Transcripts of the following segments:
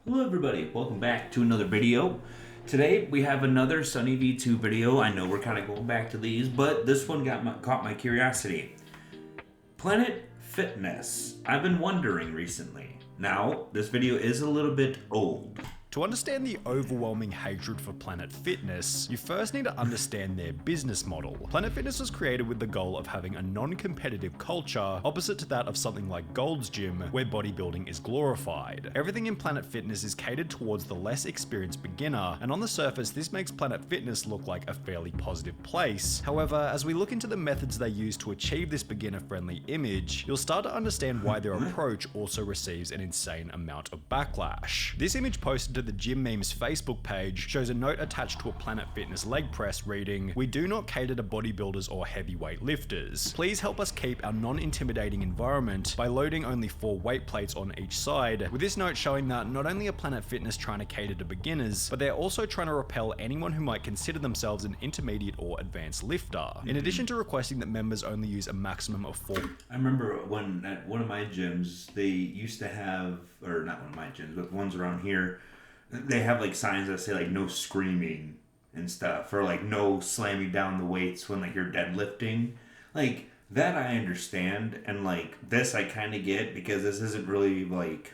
Hello everybody, welcome back to another video. Today we have another SunnyV2 video. I know we're kind of going back to these, but this one caught my curiosity. Planet Fitness. I've been wondering recently. Now, this video is a little bit old. To understand the overwhelming hatred for Planet Fitness, you first need to understand their business model. Planet Fitness was created with the goal of having a non-competitive culture opposite to that of something like Gold's Gym, where bodybuilding is glorified. Everything in Planet Fitness is catered towards the less experienced beginner, and on the surface this makes Planet Fitness look like a fairly positive place. However, as we look into the methods they use to achieve this beginner-friendly image, you'll start to understand why their approach also receives an insane amount of backlash. This image posted to the Gym Memes Facebook page shows a note attached to a Planet Fitness leg press reading, "We do not cater to bodybuilders or heavyweight lifters. Please help us keep our non-intimidating environment by loading only 4 weight plates on each side," with this note showing that not only are Planet Fitness trying to cater to beginners, but they're also trying to repel anyone who might consider themselves an intermediate or advanced lifter, in addition to requesting that members only use a maximum of 4. I remember when at one of my gyms, they used to have, or not one of my gyms, but the ones around here, they have like signs that say like no screaming and stuff, or like no slamming down the weights when like you're deadlifting. Like that I understand, and like this I kind of get because this isn't really like,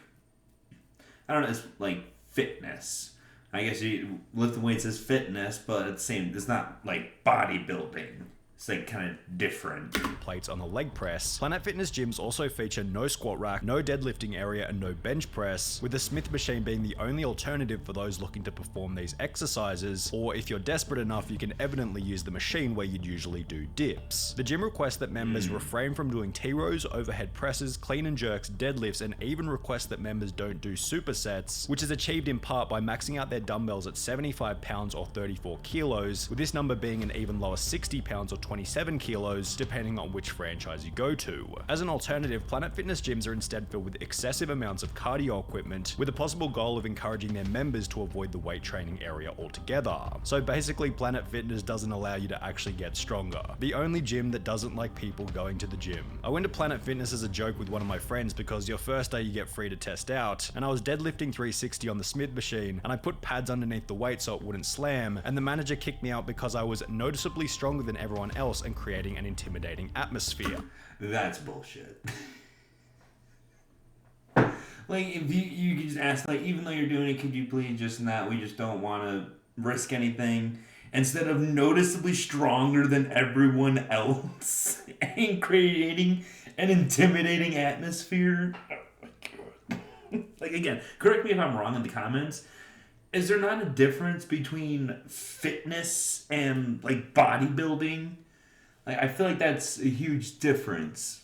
I don't know, it's like fitness. I guess you lifting weights is fitness, but it's it's not like bodybuilding. It's like kind of different. Plates on the leg press. Planet Fitness gyms also feature no squat rack, no deadlifting area, and no bench press, with the Smith machine being the only alternative for those looking to perform these exercises, or if you're desperate enough, you can evidently use the machine where you'd usually do dips. The gym requests that members refrain from doing T-rows, overhead presses, clean and jerks, deadlifts, and even requests that members don't do supersets, which is achieved in part by maxing out their dumbbells at 75 pounds or 34 kilos, with this number being an even lower 60 pounds or 27 kilos, depending on which franchise you go to. As an alternative, Planet Fitness gyms are instead filled with excessive amounts of cardio equipment, with a possible goal of encouraging their members to avoid the weight training area altogether. So basically, Planet Fitness doesn't allow you to actually get stronger. The only gym that doesn't like people going to the gym. I went to Planet Fitness as a joke with one of my friends because your first day you get free to test out, and I was deadlifting 360 on the Smith machine, and I put pads underneath the weight so it wouldn't slam, and the manager kicked me out because I was noticeably stronger than everyone else and creating an intimidating atmosphere. That's bullshit. Like, if you could just ask, like, even though you're doing it, could you please just not, we just don't want to risk anything, instead of noticeably stronger than everyone else and creating an intimidating atmosphere. Oh my god. Like, again, correct me if I'm wrong in the comments. Is there not a difference between fitness and, like, bodybuilding? I feel like that's a huge difference.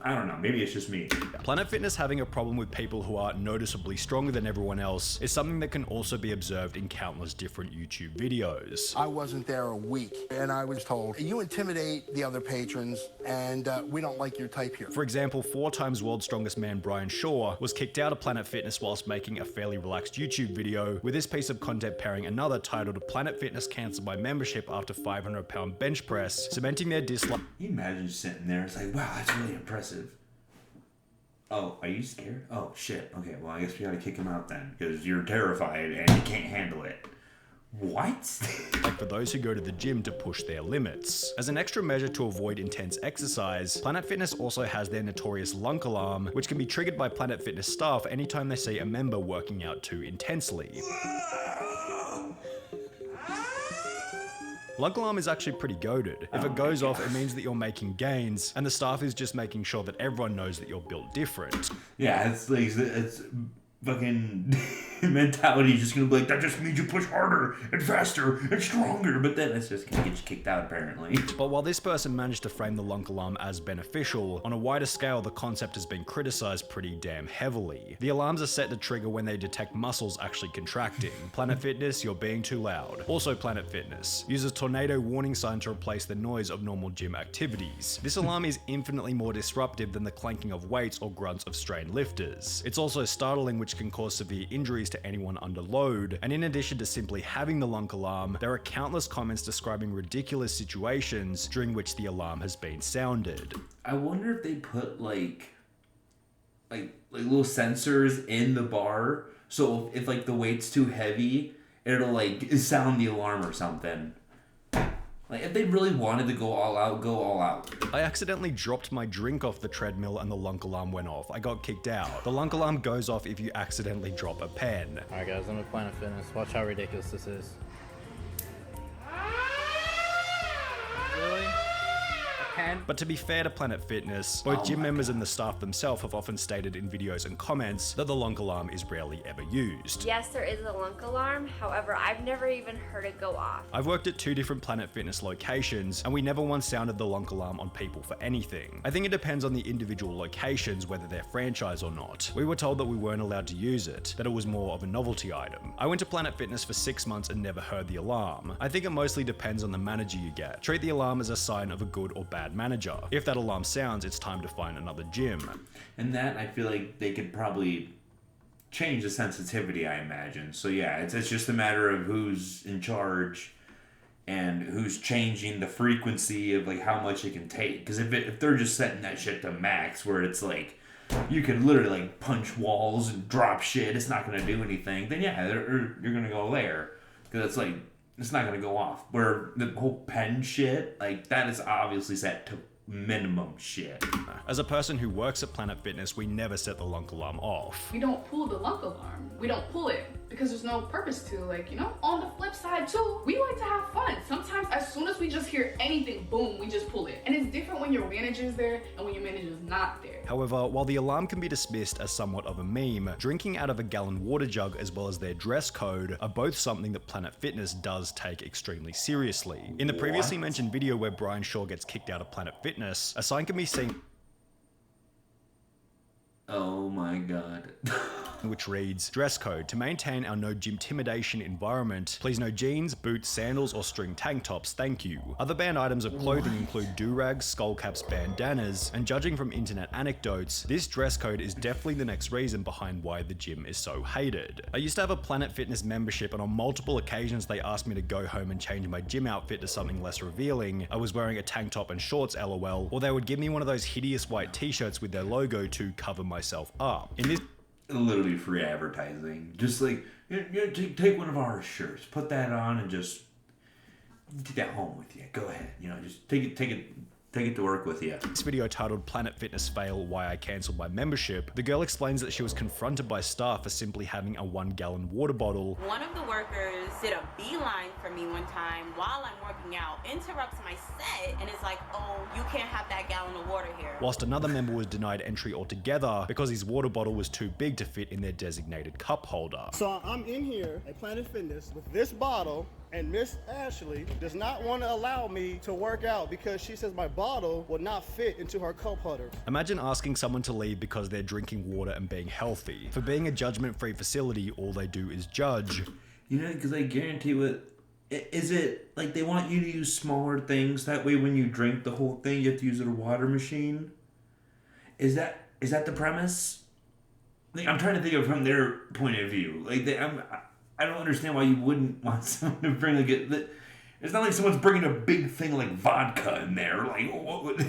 I don't know, maybe it's just me. Planet Fitness having a problem with people who are noticeably stronger than everyone else is something that can also be observed in countless different YouTube videos. I wasn't there a week, and I was told, you intimidate the other patrons, and we don't like your type here. For example, 4 times world's strongest man Brian Shaw was kicked out of Planet Fitness whilst making a fairly relaxed YouTube video, with this piece of content pairing another titled "Planet Fitness cancelled my membership after 500-pound bench press," cementing their dislike. Can you imagine just sitting there, it's like, wow, that's really impressive. Oh, are you scared? Oh, shit. Okay, well, I guess we gotta kick him out then, because you're terrified and you can't handle it. What? For those who go to the gym to push their limits. As an extra measure to avoid intense exercise, Planet Fitness also has their notorious lunk alarm, which can be triggered by Planet Fitness staff anytime they see a member working out too intensely. Lunk alarm is actually pretty goated. If it goes off, it means that you're making gains, and the staff is just making sure that everyone knows that you're built different. Yeah, it's like, it's fucking mentality is just gonna be like, that just means you push harder and faster and stronger, but then it's just gonna get you kicked out apparently. But while this person managed to frame the lunk alarm as beneficial, on a wider scale the concept has been criticized pretty damn heavily. The alarms are set to trigger when they detect muscles actually contracting. Planet Fitness, you're being too loud. Also Planet Fitness uses tornado warning sign to replace the noise of normal gym activities. This alarm is infinitely more disruptive than the clanking of weights or grunts of strained lifters. It's also startling, which can cause severe injuries to anyone under load, and in addition to simply having the lunk alarm, there are countless comments describing ridiculous situations during which the alarm has been sounded. I wonder if they put like little sensors in the bar So if like the weight's too heavy, it'll like sound the alarm or something. Like if they really wanted to go all out, go all out. I accidentally dropped my drink off the treadmill and the lunk alarm went off. I got kicked out. The lunk alarm goes off if you accidentally drop a pen. Alright guys, I'm at Planet Fitness. Watch how ridiculous this is. Really? But to be fair to Planet Fitness, both gym members and the staff themselves have often stated in videos and comments that the lunk alarm is rarely ever used. Yes, there is a lunk alarm. However, I've never even heard it go off. I've worked at 2 different Planet Fitness locations, and we never once sounded the lunk alarm on people for anything. I think it depends on the individual locations whether they're franchise or not. We were told that we weren't allowed to use it, that it was more of a novelty item. I went to Planet Fitness for 6 months and never heard the alarm. I think it mostly depends on the manager you get. Treat the alarm as a sign of a good or bad manager. If that alarm sounds, it's time to find another gym. And that, I feel like they could probably change the sensitivity, I imagine. So yeah, it's just a matter of who's in charge and who's changing the frequency of like how much it can take. Because if they're just setting that shit to max, where it's like you could literally like punch walls and drop shit, it's not gonna do anything. Then yeah, you're gonna go there because it's like it's not gonna go off. Where the whole pen shit, like that is obviously set to minimum shit. As a person who works at Planet Fitness, we never set the lunk alarm off. We don't pull the lunk alarm. We don't pull it because there's no purpose to, like, you know. On the flip side too, we like to have fun. Sometimes as soon as we just hear anything, boom, we just pull it. And it's different when your manager's there and when your manager's not there. However, while the alarm can be dismissed as somewhat of a meme, drinking out of a gallon water jug as well as their dress code are both something that Planet Fitness does take extremely seriously. In the previously mentioned video where Brian Shaw gets kicked out of Planet Fitness, a sign can be seen Oh my god. which reads, dress code, to maintain our no gym-timidation environment, please no jeans, boots, sandals, or string tank tops, thank you. Other banned items of clothing include do-rags, skull caps, bandanas, and judging from internet anecdotes, this dress code is definitely the next reason behind why the gym is so hated. I used to have a Planet Fitness membership, and on multiple occasions they asked me to go home and change my gym outfit to something less revealing. I was wearing a tank top and shorts, lol, or they would give me one of those hideous white t-shirts with their logo to cover myself up. In this Literally free advertising. Just like, take one of our shirts, put that on, and just take that home with you. Go ahead, just take it to work with you. This video titled Planet Fitness Fail Why I Cancelled My Membership, the girl explains that she was confronted by staff for simply having a 1-gallon water bottle. One of the workers did a beeline for me one time while I'm working out, interrupts my set, and is like, oh, you can't have that gallon of water here. Whilst another member was denied entry altogether because his water bottle was too big to fit in their designated cup holder. So I'm in here at Planet Fitness with this bottle, and Miss Ashley does not want to allow me to work out because she says my bottle will not fit into her cup holder. Imagine asking someone to leave because they're drinking water and being healthy. For being a judgment-free facility, all they do is judge. Because I guarantee is it like they want you to use smaller things? That way when you drink the whole thing, you have to use a water machine? Is that the premise? Like, I'm trying to think of it from their point of view. Like, I don't understand why you wouldn't want someone to bring it's not like someone's bringing a big thing like vodka in there. Like, what would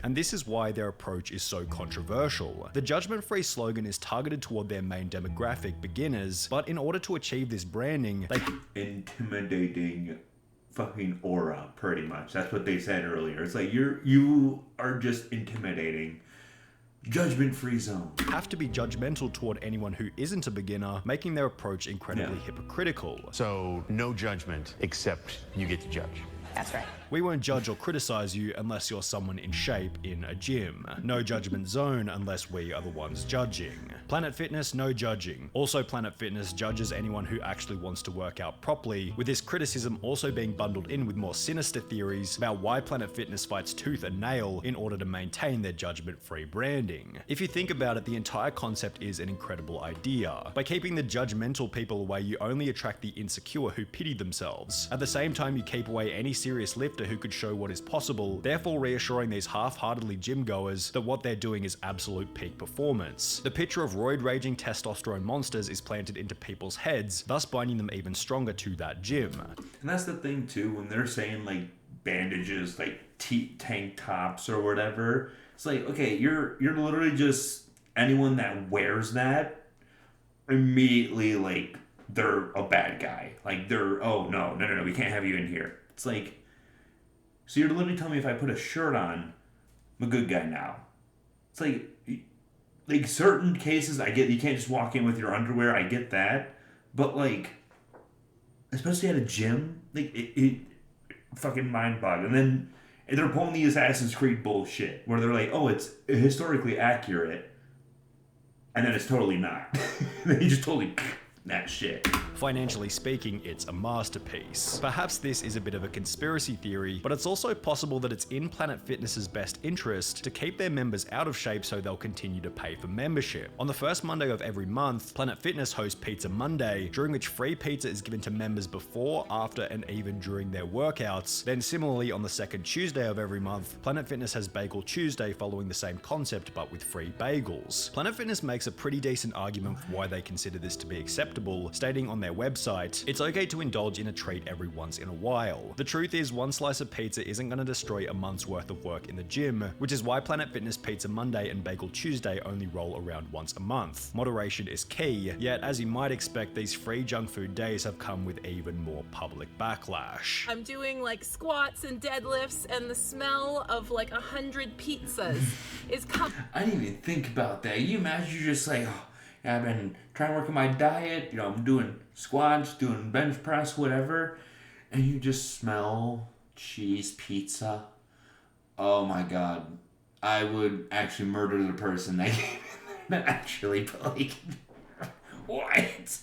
And this is why their approach is so controversial. The judgment-free slogan is targeted toward their main demographic, beginners, but in order to achieve this branding, they intimidating fucking aura, pretty much. That's what they said earlier. It's like you are just intimidating. Judgment-free zone. Have to be judgmental toward anyone who isn't a beginner, making their approach incredibly hypocritical. So no judgment, except you get to judge. That's right. We won't judge or criticize you unless you're someone in shape in a gym. No judgment zone unless we are the ones judging. Planet Fitness, no judging. Also, Planet Fitness judges anyone who actually wants to work out properly, with this criticism also being bundled in with more sinister theories about why Planet Fitness fights tooth and nail in order to maintain their judgment-free branding. If you think about it, the entire concept is an incredible idea. By keeping the judgmental people away, you only attract the insecure who pity themselves. At the same time, you keep away any serious lifter who could show what is possible, therefore reassuring these half-heartedly gym goers that what they're doing is absolute peak performance. The picture of roid-raging testosterone monsters is planted into people's heads, thus binding them even stronger to that gym. And that's the thing too, when they're saying like bandages, like tank tops or whatever, it's like, okay, you're literally just anyone that wears that immediately like they're a bad guy. Like they're, oh no, we can't have you in here. It's like, so you're literally telling me if I put a shirt on, I'm a good guy now. It's like certain cases I get, you can't just walk in with your underwear. I get that, but like, especially at a gym, like it fucking mind boggling. And then they're pulling the Assassin's Creed bullshit where they're like, oh, it's historically accurate, and then it's totally not. They just totally that shit. Financially speaking, it's a masterpiece. Perhaps this is a bit of a conspiracy theory, but it's also possible that it's in Planet Fitness's best interest to keep their members out of shape so they'll continue to pay for membership. On the first Monday of every month, Planet Fitness hosts Pizza Monday, during which free pizza is given to members before, after, and even during their workouts. Then similarly, on the second Tuesday of every month, Planet Fitness has Bagel Tuesday, following the same concept but with free bagels. Planet Fitness makes a pretty decent argument for why they consider this to be acceptable, stating on their website, it's okay to indulge in a treat every once in a while. The truth is, one slice of pizza isn't going to destroy a month's worth of work in the gym, which is why Planet Fitness Pizza Monday and Bagel Tuesday only roll around once a month. Moderation is key, yet as you might expect, these free junk food days have come with even more public backlash. I'm doing like squats and deadlifts, and the smell of like 100 pizzas is coming. I didn't even think about that. You imagine you're just like, oh, yeah, I've been trying to work on my diet, you know, I'm doing squats, doing bench press, whatever, and you just smell cheese pizza. Oh my god. I would actually murder the person that gave it. Not actually, but like, what?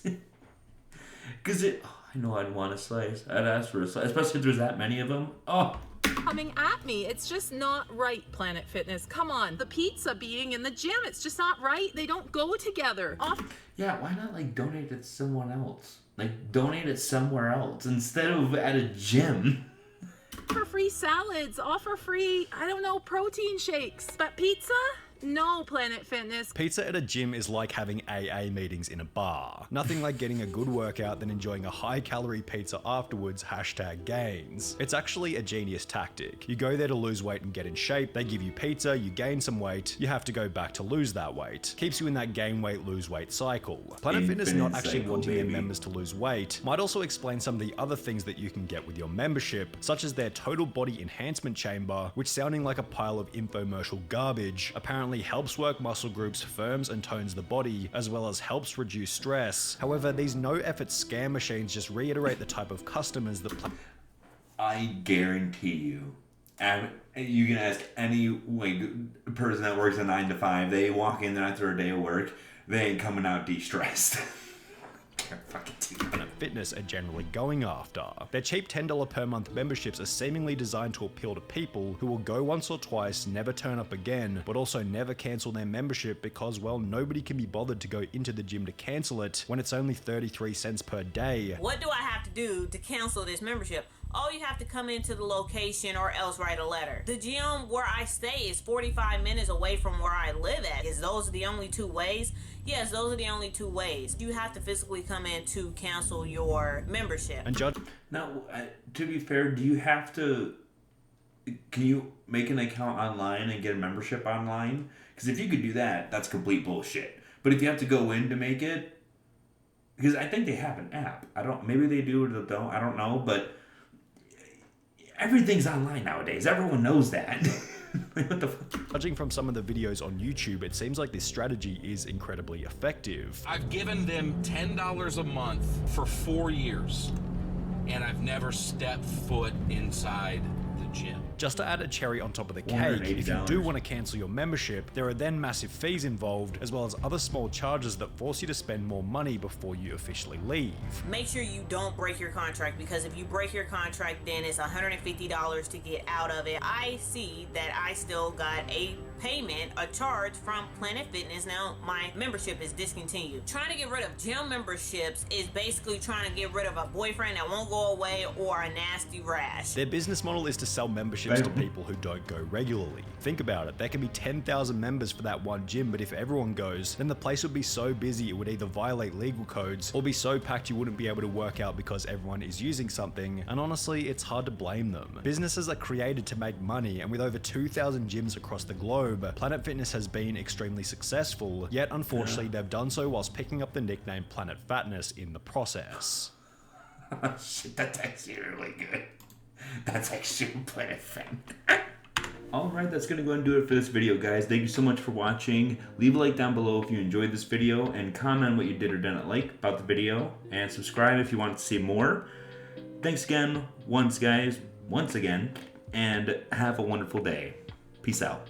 Because I know I'd want a slice. I'd ask for a slice, especially if there's that many of them. Oh. Coming at me. It's just not right, Planet Fitness. Come on. The pizza being in the gym, it's just not right. They don't go together. Yeah, why not like donate it to someone else? Like donate it somewhere else instead of at a gym. Offer free salads, offer free, I don't know, protein shakes. But pizza? No, Planet Fitness. Pizza at a gym is like having AA meetings in a bar. Nothing like getting a good workout than enjoying a high-calorie pizza afterwards, #gains. It's actually a genius tactic. You go there to lose weight and get in shape, they give you pizza, you gain some weight, you have to go back to lose that weight. Keeps you in that gain weight, lose weight cycle. Planet Fitness not actually wanting their members to lose weight might also explain some of the other things that you can get with your membership, such as their total body enhancement chamber, which, sounding like a pile of infomercial garbage, apparently helps work muscle groups, firms and tones the body, as well as helps reduce stress. However, these no-effort scam machines just reiterate the type of customers that I guarantee you, and you can ask any like person that works a 9 to 5, they walk in there after a day of work, they ain't coming out de-stressed. Planet Fitness are generally going after. Their cheap $10 per month memberships are seemingly designed to appeal to people who will go once or twice, never turn up again, but also never cancel their membership because, well, nobody can be bothered to go into the gym to cancel it when it's only 33 cents per day. What do I have to do to cancel this membership? Oh, you have to come into the location or else write a letter. The gym where I stay is 45 minutes away from where I live at. Is those the only two ways? Yes, those are the only two ways. You have to physically come in to cancel your membership. And judge. Now, to be fair, do you have to? Can you make an account online and get a membership online? Because if you could do that, that's complete bullshit. But if you have to go in to make it, because I think they have an app. Maybe they do or they don't. I don't know, but everything's online nowadays. Everyone knows that. What the fuck? Judging from some of the videos on YouTube, it seems like this strategy is incredibly effective. I've given them $10 a month for 4 years, and I've never stepped foot inside the gym. Just to add a cherry on top of the cake, if you do want to cancel your membership, there are then massive fees involved, as well as other small charges that force you to spend more money before you officially leave. Make sure you don't break your contract, because if you break your contract, then it's $150 to get out of it. I see that I still got a payment, a charge from Planet Fitness. Now my membership is discontinued. Trying to get rid of gym memberships is basically trying to get rid of a boyfriend that won't go away or a nasty rash. Their business model is to sell sell memberships to people who don't go regularly. Think about it, there can be 10,000 members for that one gym, but if everyone goes, then the place would be so busy it would either violate legal codes or be so packed you wouldn't be able to work out because everyone is using something, and honestly, it's hard to blame them. Businesses are created to make money, and with over 2,000 gyms across the globe, Planet Fitness has been extremely successful, yet unfortunately they've done so whilst picking up the nickname Planet Fatness in the process. Shit, that's actually really good. That's actually Planet Fat. Alright, that's going to go and do it for this video, guys. Thank you so much for watching. Leave a like down below if you enjoyed this video, and comment what you did or didn't like about the video, and subscribe if you want to see more. Thanks again, once again, and have a wonderful day. Peace out.